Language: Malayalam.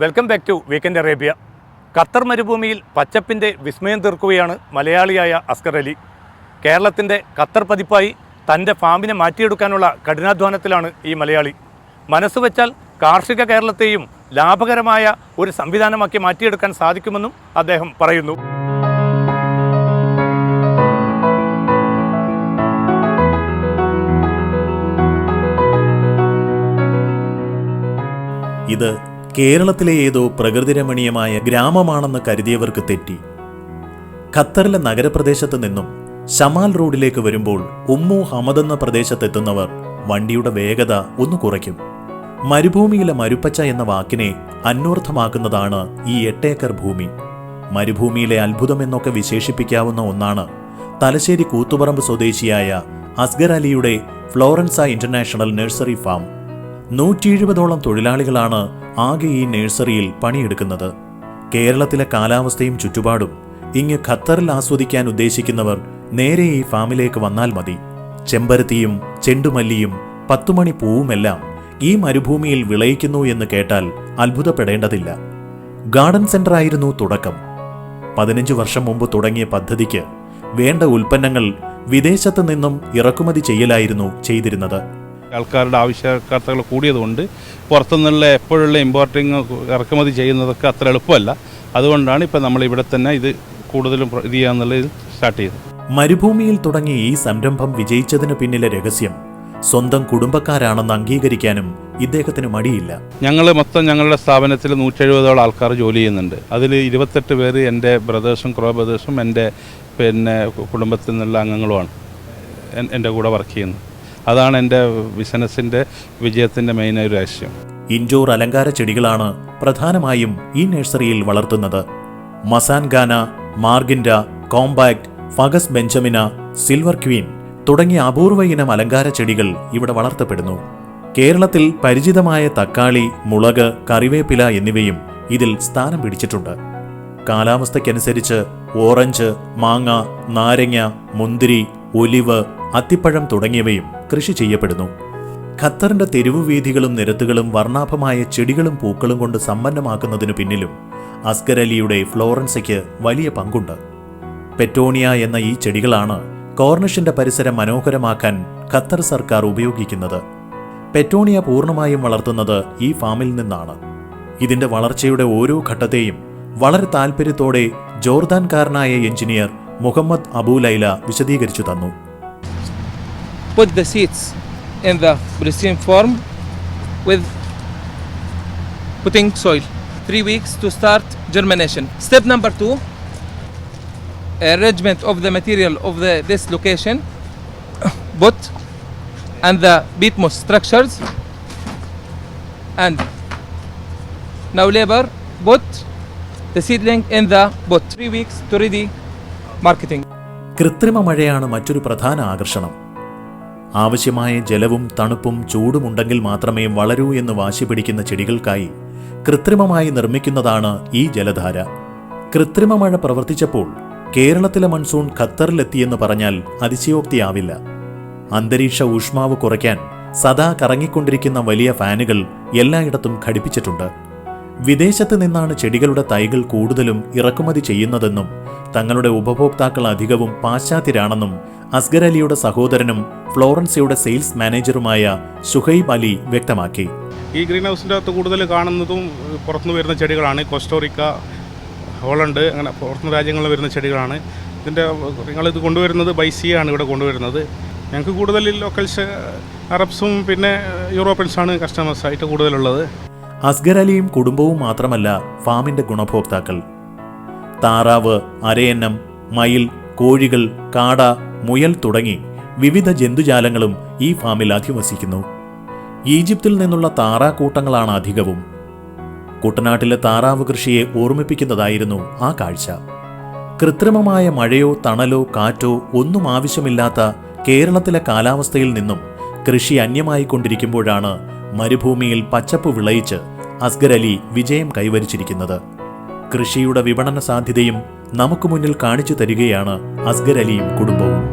Welcome back to weekend Arabia. Qatar മരുഭൂമിയിൽ പച്ചപ്പിൻ്റെ വിസ്മയം തീർക്കുകയാണ് മലയാളിയായ അസ്ഗർ അലി. കേരളത്തിൻ്റെ ഖത്തർ പതിപ്പായി തൻ്റെ ഫാമിനെ മാറ്റിയെടുക്കാനുള്ള കഠിനാധ്വാനത്തിലാണ് ഈ മലയാളി. മനസ്സുവെച്ചാൽ കാർഷിക കേരളത്തെയും ലാഭകരമായ ഒരു സംവിധാനമാക്കി മാറ്റിയെടുക്കാൻ സാധിക്കുമെന്നും അദ്ദേഹം പറയുന്നു. ഇത് കേരളത്തിലെ ഏതോ പ്രകൃതിരമണീയമായ ഗ്രാമമാണെന്ന് കരുതിയവർക്ക് തെറ്റി. ഖത്തറിലെ നഗരപ്രദേശത്ത് നിന്നും ഷമാൽ റോഡിലേക്ക് വരുമ്പോൾ ഉമ്മു ഹമദ് എന്ന പ്രദേശത്തെത്തുന്നവർ വണ്ടിയുടെ വേഗത ഒന്ന് കുറയ്ക്കും. മരുഭൂമിയിലെ മരുപ്പച്ച എന്ന വാക്കിനെ അന്വർത്ഥമാക്കുന്നതാണ് ഈ 8 ഏക്കർ ഭൂമി. മരുഭൂമിയിലെ അത്ഭുതം എന്നൊക്കെ വിശേഷിപ്പിക്കാവുന്ന ഒന്നാണ് തലശ്ശേരി കൂത്തുപറമ്പ് സ്വദേശിയായ അസ്ഗർ അലിയുടെ ഫ്ലോറൻസ ഇന്റർനാഷണൽ നഴ്സറി ഫാം. 170ഓളം തൊഴിലാളികളാണ് ആകെ ഈ നഴ്സറിയിൽ പണിയെടുക്കുന്നത്. കേരളത്തിലെ കാലാവസ്ഥയും ചുറ്റുപാടും ഇങ്ങ് ഖത്തറിൽ ആസ്വദിക്കാൻ ഉദ്ദേശിക്കുന്നവർ നേരെ ഈ ഫാമിലേക്ക് വന്നാൽ മതി. ചെമ്പരത്തിയും ചെണ്ടുമല്ലിയും 10 മണി പൂവുമെല്ലാം ഈ മരുഭൂമിയിൽ വിളയിക്കുന്നു എന്ന് കേട്ടാൽ അത്ഭുതപ്പെടേണ്ടതില്ല. ഗാർഡൻ സെന്ററായിരുന്നു തുടക്കം. 15 വർഷം മുമ്പ് തുടങ്ങിയ പദ്ധതിക്ക് വേണ്ട ഉൽപ്പന്നങ്ങൾ വിദേശത്ത് നിന്നും ഇറക്കുമതി ചെയ്യലായിരുന്നു ചെയ്തിരുന്നത്. ആൾക്കാരുടെ ആവശ്യകതകൾ കൂടിയതുകൊണ്ട് പുറത്തുനിന്നുള്ള എപ്പോഴുള്ള ഇമ്പോർട്ടിങ് ഇറക്കുമതി ചെയ്യുന്നതൊക്കെ അത്ര എളുപ്പമല്ല. അതുകൊണ്ടാണ് ഇപ്പം നമ്മൾ ഇവിടെ തന്നെ ഇത് കൂടുതലും ഇത് ചെയ്യാന്നുള്ളത് സ്റ്റാർട്ട് ചെയ്തത്. മരുഭൂമിയിൽ തുടങ്ങിയ ഈ സംരംഭം വിജയിച്ചതിന് പിന്നിലെ രഹസ്യം സ്വന്തം കുടുംബക്കാരാണെന്ന് അംഗീകരിക്കാനും ഇദ്ദേഹത്തിന് മടിയില്ല. ഞങ്ങളുടെ സ്ഥാപനത്തിൽ 170ഓളം ആൾക്കാർ ജോലി ചെയ്യുന്നുണ്ട്. അതിൽ 28 പേര് എൻ്റെ ബ്രദേഴ്സും ക്രോ ബ്രദേഴ്സും എൻ്റെ കുടുംബത്തിൽ നിന്നുള്ള അംഗങ്ങളുമാണ് എൻ്റെ കൂടെ വർക്ക് ചെയ്യുന്നത്. അതാണ് എൻ്റെ ബിസിനസ്സിൻ്റെ വിജയത്തിൻ്റെ മെയിനായ രഹസ്യം. ഇൻഡോർ അലങ്കാര ചെടികളാണ് പ്രധാനമായും ഈ നഴ്സറിയിൽ വളർത്തുന്നത്. മസാൻഗാന, മാർഗിൻഡ, കോമ്പാക്ട്, ഫഗസ് ബെഞ്ചമിന, സിൽവർ ക്വീൻ തുടങ്ങിയ അപൂർവ ഇനം അലങ്കാര ചെടികൾ ഇവിടെ വളർത്തപ്പെടുന്നു. കേരളത്തിൽ പരിചിതമായ തക്കാളി, മുളക്, കറിവേപ്പില എന്നിവയും ഇതിൽ സ്ഥാനം പിടിച്ചിട്ടുണ്ട്. കാലാവസ്ഥയ്ക്കനുസരിച്ച് ഓറഞ്ച്, മാങ്ങ, നാരങ്ങ, മുന്തിരി, ഒലിവ്, അത്തിപ്പഴം തുടങ്ങിയവയും കൃഷി ചെയ്യപ്പെടുന്നു. ഖത്തറിന്റെ തെരുവു വീഥികളും നിരത്തുകളും വർണ്ണാഭമായ ചെടികളും പൂക്കളും കൊണ്ട് സമ്പന്നമാക്കുന്നതിനു പിന്നിലും അസ്ഗർ അലിയുടെ ഫ്ലോറൻസയ്ക്ക് വലിയ പങ്കുണ്ട്. പെറ്റോണിയ എന്ന ഈ ചെടികളാണ് കോർണിഷിന്റെ പരിസരം മനോഹരമാക്കാൻ ഖത്തർ സർക്കാർ ഉപയോഗിക്കുന്നത്. പെറ്റോണിയ പൂർണ്ണമായും വളർത്തുന്നത് ഈ ഫാമിൽ നിന്നാണ്. ഇതിന്റെ വളർച്ചയുടെ ഓരോ ഘട്ടത്തെയും വളരെ താൽപര്യത്തോടെ ജോർദാൻകാരനായ എഞ്ചിനീയർ മുഹമ്മദ് അബൂ ലൈല വിശദീകരിച്ചു തന്നു. Put the seeds in the pristine form with putting soil. 3 weeks to start germination. Step number 2, arrangement of the material of this location, boat and the beatmost structures, and now labor, put the seedling in the boat. 3 weeks to ready marketing. കൃത്രിമ മഴയാണ് മറ്റൊരു പ്രധാന ആകർഷണം. ആവശ്യമായ ജലവും തണുപ്പും ചൂടുമുണ്ടെങ്കിൽ മാത്രമേ വളരൂ എന്ന് വാശി പിടിക്കുന്ന ചെടികൾക്കായി കൃത്രിമമായി നിർമ്മിക്കുന്നതാണ് ഈ ജലധാര. കൃത്രിമ മഴ പ്രവർത്തിച്ചപ്പോൾ കേരളത്തിലെ മൺസൂൺ ഖത്തറിലെത്തിയെന്ന് പറഞ്ഞാൽ അതിശയോക്തിയാവില്ല. അന്തരീക്ഷ ഊഷ്മാവ് കുറയ്ക്കാൻ സദാ കറങ്ങിക്കൊണ്ടിരിക്കുന്ന വലിയ ഫാനുകൾ എല്ലായിടത്തും ഘടിപ്പിച്ചിട്ടുണ്ട്. വിദേശത്ത് നിന്നാണ് ചെടികളുടെ തൈകൾ കൂടുതലും ഇറക്കുമതി ചെയ്യുന്നതെന്നും തങ്ങളുടെ ഉപഭോക്താക്കൾ അധികവും പാശ്ചാത്യരാണെന്നും അസ്ഗർ അലിയുടെ സഹോദരനും ഫ്ലോറൻസയുടെ സെയിൽസ് മാനേജറുമായ ഷുഹൈബ് അലി വ്യക്തമാക്കി. ഈ ഗ്രീൻ ഹൗസിൻ്റെ അകത്ത് കൂടുതൽ കാണുന്നതും പുറത്തുനിന്ന് വരുന്ന ചെടികളാണ്. കോസ്റ്റോറിക്ക, ഹോളണ്ട്, അങ്ങനെ പുറത്തുനിന്ന് രാജ്യങ്ങളിൽ വരുന്ന ചെടികളാണ്. നിങ്ങളിത് കൊണ്ടുവരുന്നത് ബൈ സീ ആണ് ഇവിടെ കൊണ്ടുവരുന്നത്. ഞങ്ങൾക്ക് കൂടുതൽ ലോക്കൽസ് അറബ്സും പിന്നെ യൂറോപ്യൻസാണ് കസ്റ്റമേഴ്സായിട്ട് കൂടുതലുള്ളത്. അസ്ഗർ അലിയും കുടുംബവും മാത്രമല്ല ഫാമിന്റെ ഗുണഭോക്താക്കൾ. താറാവ്, അരയന്നം, മയിൽ, കോഴികൾ, കാട, മുയൽ തുടങ്ങി വിവിധ ജന്തുജാലങ്ങളും ഈ ഫാമിൽ അധിവസിക്കുന്നു. ഈജിപ്തിൽ നിന്നുള്ള താറാക്കൂട്ടങ്ങളാണ് അധികവും. കുട്ടനാട്ടിലെ താറാവ് കൃഷിയെ ഓർമ്മിപ്പിക്കുന്നതായിരുന്നു ആ കാഴ്ച. കൃത്രിമമായ മഴയോ തണലോ കാറ്റോ ഒന്നും ആവശ്യമില്ലാത്ത കേരളത്തിലെ കാലാവസ്ഥയിൽ നിന്നും കൃഷി അന്യമായിക്കൊണ്ടിരിക്കുമ്പോഴാണ് മരുഭൂമിയിൽ പച്ചപ്പ് വിളയിച്ച് അസ്ഗർ അലി വിജയം കൈവരിച്ചിരിക്കുന്നത്. കൃഷിയുടെ വിപണന സാധ്യതയും നമുക്ക് മുന്നിൽ കാണിച്ചു തരികയാണ് അസ്ഗർ അലിയും കുടുംബവും.